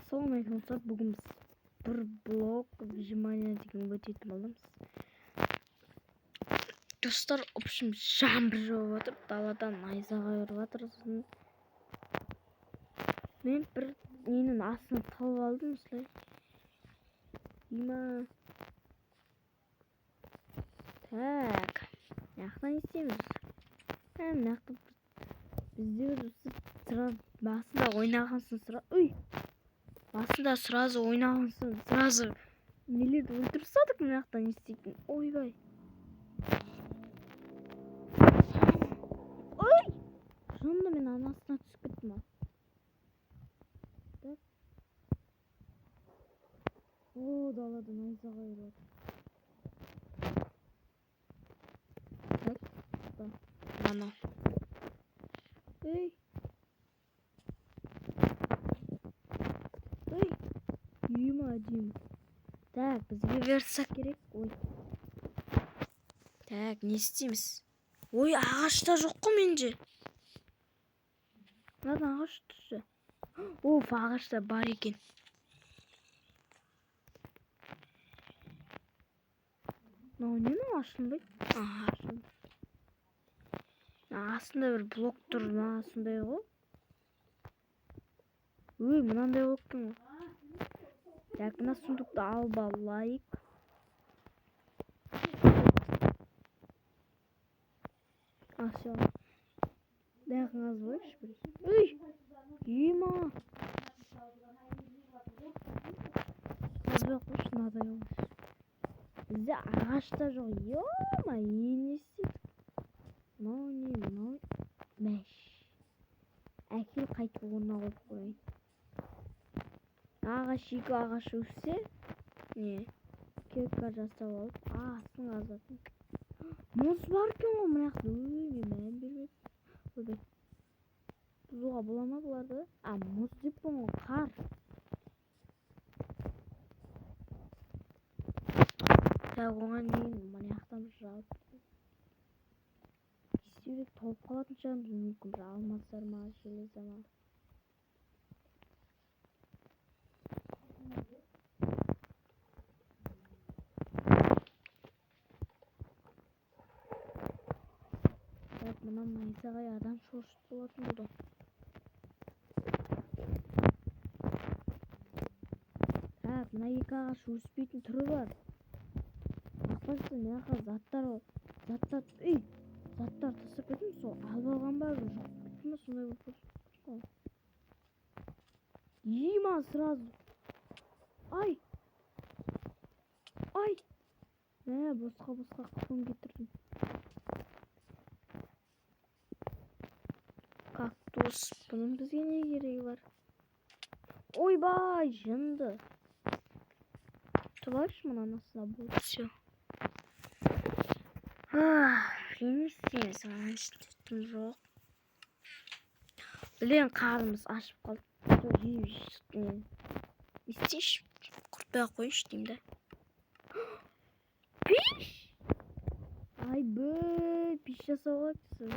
Assalamualaikum dostlar. Bugün biz bir blok выжимания деген өтетін боламыз. Достар, в общем, жаңбыр жауып жатыр. Даладан найзағай үріп жатыр. Мен бір ненің астына тығылып алдым осылай. Так, мынаяқта не істейміз? Мынаяқта біздер басында ойнағансын басында сразу ойнағансын сразу нелерді өлтіріп тастадық. Мынаяқта не істейтін? Ойбай. Ой! Жынды, мен анасына түсіп кеттім. Так. О, далада найзағай үріп жатыр. Так. Ана. Ей. Ой. Дим. Так, бізге версак керек. Ой. Так, не істейміз? Ой, ағашта жоқ қой менде. Мынадан ағаш түсі. Оф, ағашта бар екен. Мынау нені ашынбайды? Ашынбайды. Астында бір блок тұр ма, сондай ғой. Ой, мынандай болып екен ғой. Так, мына сундукты алып алайық. Все. Дәғіңіз бойшы бір. Ой! Ема! Қазбақ қойшы, надай олыш. Бізде ағашта жоқ. Ема, ені істедік. Мынау мәш. Әкел қайтып орнына қойып қойайын. Ағаш екі ағаш өссе, не? Кепка жасап алып, астын қазатын. Мұз бар екен ғой мынаяқта. Ой, мен мән бермедім. Ойбай. Бұзуға бола ма бұларды? Мұз деппін ғой, қар. Так, оған дейін мынаяқтан жалып. Кестеудек толып қалатын шығармыз, мүмкін бір алмастар ма, железа ма. Так, мына найзағай адам шошып болатын болды. Так, мына екі ағаш өспейтін түрі бар. Ақпашты мынақа заттар тастап кетім, сол алып алған ба, жоқ кетті ма, сондай болып кетті. Ема сразу. Ай! Босқа қылым кетірдім. Кактус. Бұның бізге не керегі бар? Ойбай, жынды. Тұлайшы мұны анасына болды. Все. Не істейміз? Аштым жоқ. Білен қарымыз ашып қалды. Не істейш? Құртпай қойыш деймін да. Пиш! Ай бөй, пиш жасауға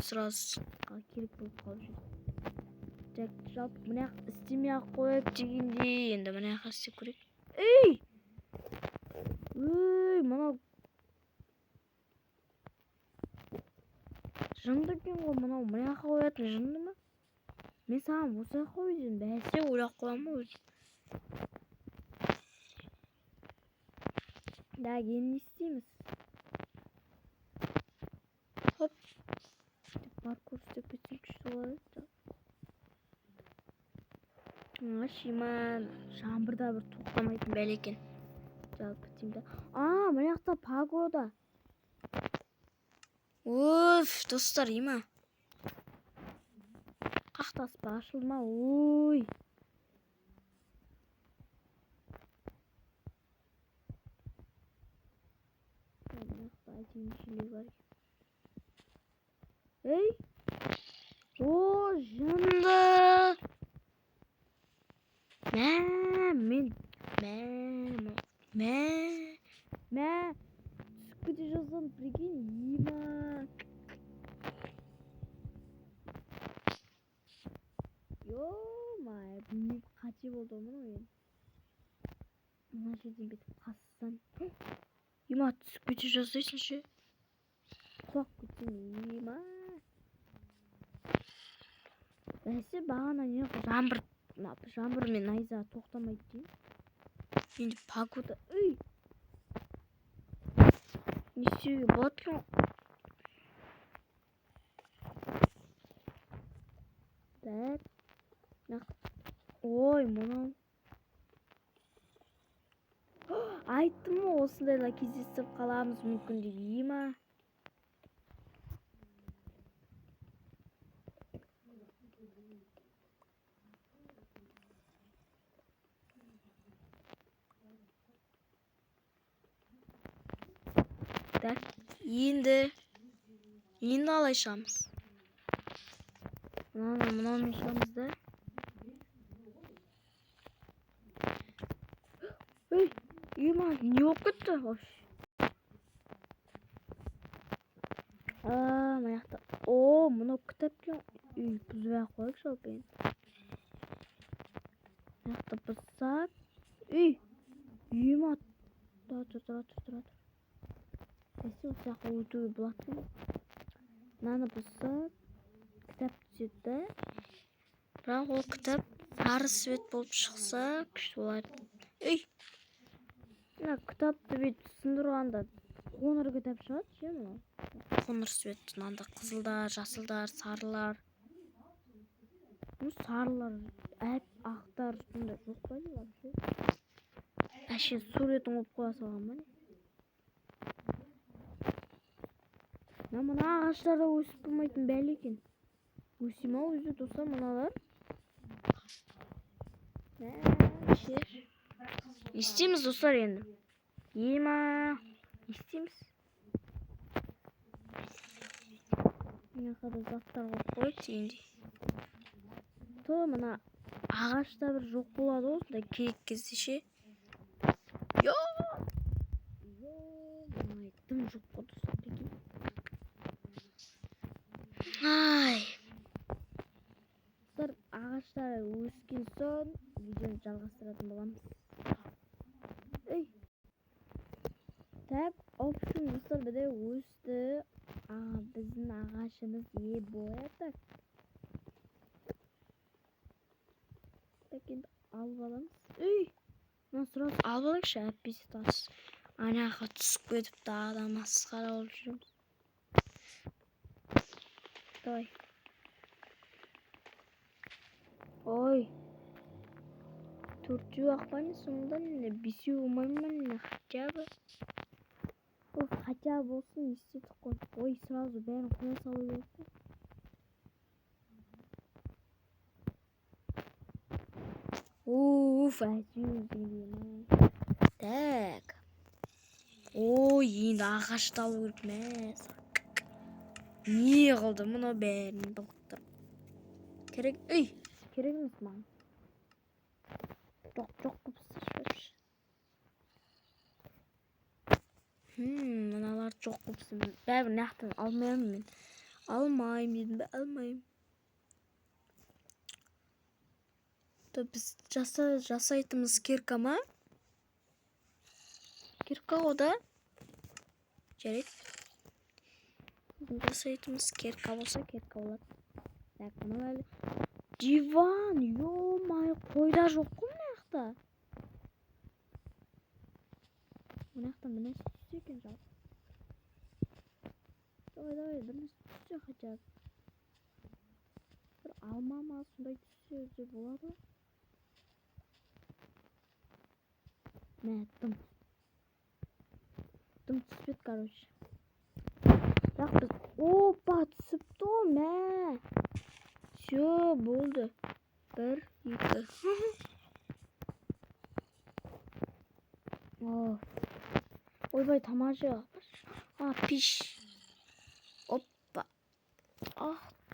сразу керек болып қалып жүр. Так, жалпы мынаяқ істемей ақ қойып дегенде, енді мынаяқ істеп көрейік. Ей! Ой, мынау жынды екен ғой, мынаяққа қоятын жынды ма? Мен саған осыға қой деймін, бәсе ойлап қоямын ма өзім? Да, енді не істейміз? Хоп. Паркур істеп кетсек күшті болады. Шиман, жаңбырда бір тоқтамайтын бәле екен. Жалпы тимді. Мынаяқта пагода. Оф, достар, ема. Қақтаспа, ашылма, ой. Мынаяқта әйтеуір шелек бар. Ей! О, жынды! Түсіп кете жаздым, прикинь, ема. Ё-май, қате болды мұны мен. Мына жерден бүйтіп қассам. Ема түсіп кете жаздайсың ше. Құлап кетсең ема. Бәсе бағана не жаңбыр мен найза тоқтамайды деймін. Енді погода. Не істеуге болады екен? Так. Ой, мынау. Айттым ғой, осындайлар кездесіп қаламыз мүмкін деп. Ема. Так, енді алай шығамыз. Мынаумен шығамыз да. Ема, не болып кетті? Маяқта. Мынау кітап екен. Бұзбай қойып жалпы енді. Маяқта бұзсақ. Ема. Тұр. Бәсе осы жаққа өтуге болады ма? Мынаны бұзсақ. Кітап түседі. Бірақ ол кітап сары свет болып шықса, күшті болады. Мына кітапты бүйтіп сындырғанда қоңыр кітап шығады ше мынау. Қоңыр свет, мынанда қызылдар, жасылдар, сарылар. Сарылар, ақтар сондай жоқ па не вообще? Әше суретін қойып қоя салған ба не? Мына ағаштарда өсіп тұрмайтын бәле екен. Өсе ма өзі достар мыналар? Не істейміз достар енді? Ема, не істейміз? Мына қада заттар қойып қойып енді. Мына ағашта бір жоқ болады осындай керек кезде ше. Айттым жоқ қой достар. Ағаштар өскен соң видеоны жалғастыратын боламыз. Так, общем достар бізде өсті. Біздің ағашымыз не болады? Так, енді алып аламыз. Мына сұрас алып алайықшы, әппесе тас. Анаға түсіп кетіп дағда масқара болып жүреміз. Давай. Ой. 4 ақпаны соңында не 5 болмаймын не хотя бы. Хотя бы болсын естедік қой. Ой, сразу бәрін қоя салу керек қой. Әжеу. Так. Ой, енді ағашты алу керек мәз. Не қылды мұны бәрін бұлықтырып. Керек емес маған. Жоқ қыпсыз. Мыналар жоқ қыпсыз. Бәрін нақтын алмаймын мен. Алмайым дедім бе? Алмайым. Біз жасайтымыз керка ма? Керка ода? Жарайды. Жасайтымыз керка болса керка болады. Так, мынау әлі. Диван, ё-май, қойда жоқ қой мынақта. Мынақта мына түссе екен жалпы. Давай, бір түссе хотя бы. Бір алма ма сондай түссе де болады. Мә, дым түспеді, короче. Так, біз... Опа, түсіпті о, мә. Все, болды. 1, 2. Ойбай, тамаша. Пиш. Оппа.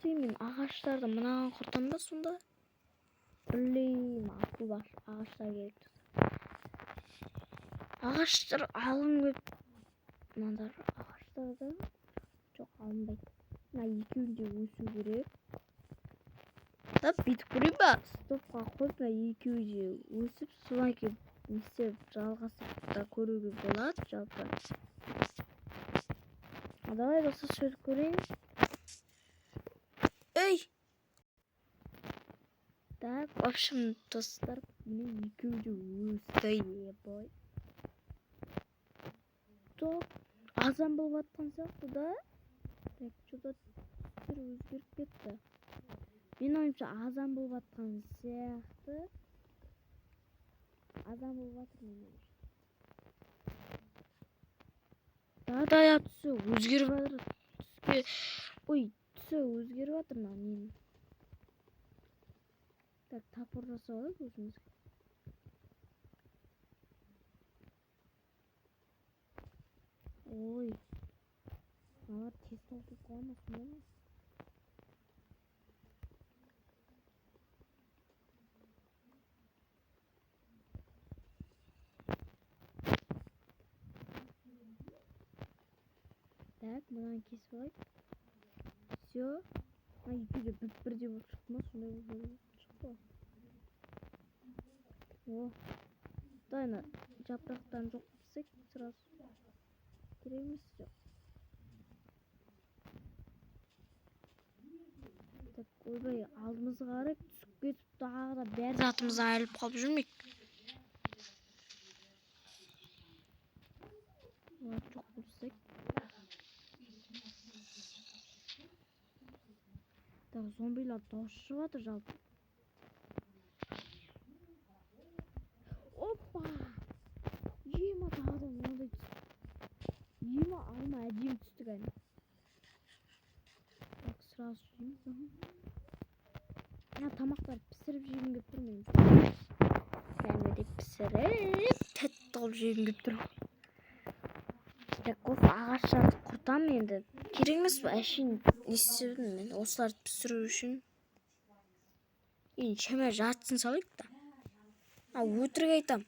Деймін, ағаштарды мынаған құртам ба сонда? Білейм, ақыл бар. Ағаштар керек. Ағаштар алым көп. Мынандар ағаштарды жоқ алынбайды. Мына екеуінде өсу керек. Да, бүйтіп көрейін ба? Стопқа қойып, мына екеуі өсіп, содан кейін істеп жалғасып та көруге болады жалпы. Давай достар сөйтіп көрейін. Эй! Так, в общем, достар, міне екеуі өсті ебой. Топ, азан болып атқан сияқты да. Так, что-то түр өзгеріп кетті. Мен ойымша азан болып атқан сияқты. Азан болып атыр мен ойымша. Да, я түсі өзгеріп атыр. Ой, түсі өзгеріп атыр мен. Так, тапыр жасап алайық өзімізге. Ой. Алар тез толтырып қалмасын ба? Так, мынаны кесіп алайық. Все. Екеуі бір-бірдей болып шықты ма? Сондай болып шықты. О. Дайна, жапырақтан жоқ болсақ, сразу. Керек емес жоқ. Так, ойбай, алдымызға қарай түсіп кетіп тағы да бәр затымыз айырылып қалып жүрмейік. Олар жоқ болсақ. Так, зомбилар дауыс шығып жатыр жалпы. Опа! Ема тағы да мынандай түсті. Ема алма әдемі түсті кәне. Так, сразу жейміз. Тамақтар пісіріп жегім келіп тұр мен. Кәдімгідей пісіріп, тәтті қылып жегім келіп тұр. Так, осы ағаштарды құртамын енді. Керек емес пе? Әшейін не істедім мен осыларды пісіру үшін. Енді шама жартысын салайық та. Өтірік айтам.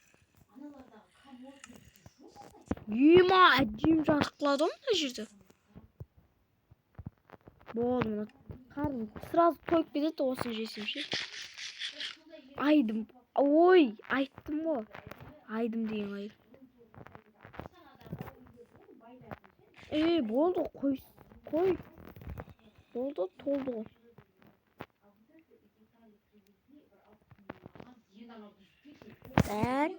Ема әдемі жарықталады ғой мына жерде. Болды, мына қарным сразу тойып кетеді осыны жесем ше. Айдым. Ой, айттым ғой. Айдым деген айып. Болды, қой. Болды, толды ғой. Так.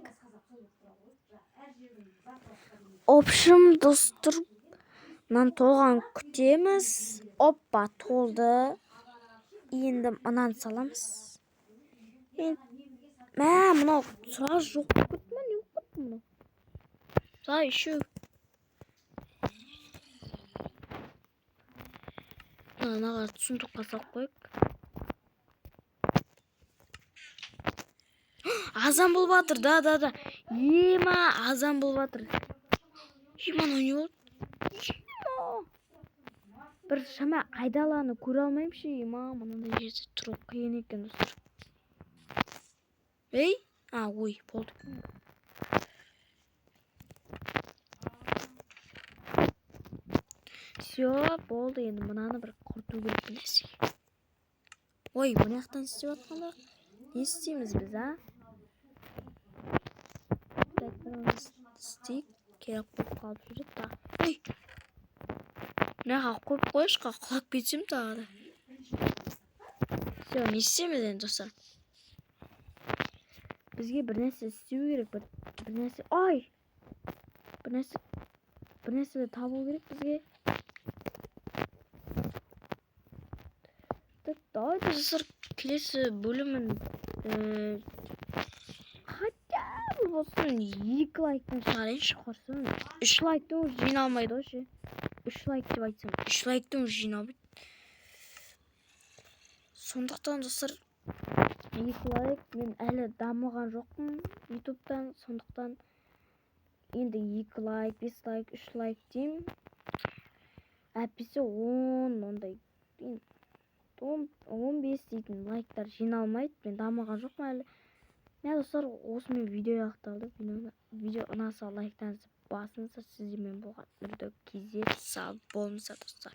Общем, достар, мынаны толған күтеміз. Оппа, толды. Енді мынаны саламыз. Мынау сразу жоқ болып кетті ма? Не болып кетті мынау? Сай, еще. Анаға сундыққа салып қойып. Азан болып жатыр, да. Ема, азан болып жатыр. Ема, не болды? Бір шама айдаланы көре алмайым ше. Ема, мынандай жерде тұру қиын екен достар. Ой, болды. Все, болды, енді мынаны бір құрту керек нәрсе. Ой, бұны жақтан істеп жатқанда не істейміз біз, Так, бұны істейік. Керек болып қалып жүреді та. Ой, мынаға қойып қойышқа құлап кетсем тағы да. Все, не істейміз енді достар. Бізге бір нәрсе істеу керек, бір нәрсе. Ой! Бір нәрсе табу керек бізге. Давай достар, келесі бөлімін хотя бы болсын 2 лайктан шығарайыншы, құрсын. 3 лайктың жиналмайды ғой ше. 3 лайк деп айтсам, 3 лайктың жиналмайды. Сондықтан достар, 2 лайк, мен әлі дамыған жоқпын ютубтан, сондықтан енді 2 лайк, 5 лайк, 3 лайк деймін. Әппесе 10, ондай 15 дейтін лайктар жиналмайды, мен дамыған жоқпын әлі. Достар, осымен видео аяқталды. Видео ұнаса лайктарыңызды басыңыздар, сіздермен болған үрді кездесіп сау болыңыздар достар.